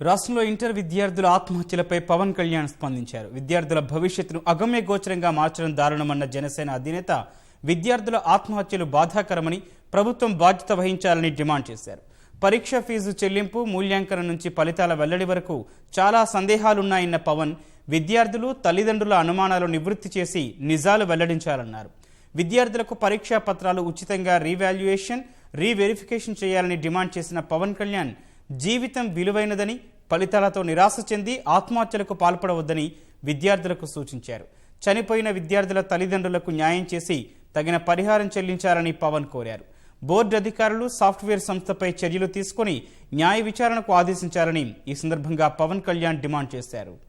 రాష్ట్రంలో ఇంటర్ విద్యార్థుల ఆత్మహత్యలపై పవన్ కళ్యాణ్ స్పందించారు. విద్యార్థుల భవిష్యత్తును అగమ్య గోచరంగా మార్చడం దారుణమన్న జనసేన అధినేత విద్యార్థుల ఆత్మహత్యలు బాధాకరమని, ప్రభుత్వం బాధ్యత వహించాలని డిమాండ్ చేశారు. పరీక్ష ఫీజు చెల్లింపు, మూల్యాంకనం నుంచి ఫలితాల వెల్లడి వరకు చాలా సందేహాలున్నాయన్న పవన్ విద్యార్థులు, తల్లిదండ్రుల అనుమానాలు నివృత్తి చేసి నిజాలు వెల్లడించాలన్నారు. విద్యార్థులకు పరీక్షా పత్రాలు ఉచితంగా రీవాల్యుయేషన్, రీవెరిఫికేషన్ చేయాలని డిమాండ్ చేసిన పవన్ కళ్యాణ్ జీవితం విలువైనదని, ఫలితాలతో నిరాశ చెంది ఆత్మహత్యలకు పాల్పడవద్దని విద్యార్థులకు సూచించారు. చనిపోయిన విద్యార్థుల తల్లిదండ్రులకు న్యాయం చేసి తగిన పరిహారం చెల్లించాలని పవన్ కోరారు. బోర్డు అధికారులు, సాఫ్ట్వేర్ సంస్థపై చర్యలు తీసుకుని న్యాయ విచారణకు ఆదేశించాలని ఈ సందర్భంగా పవన్ కళ్యాణ్ డిమాండ్ చేశారు.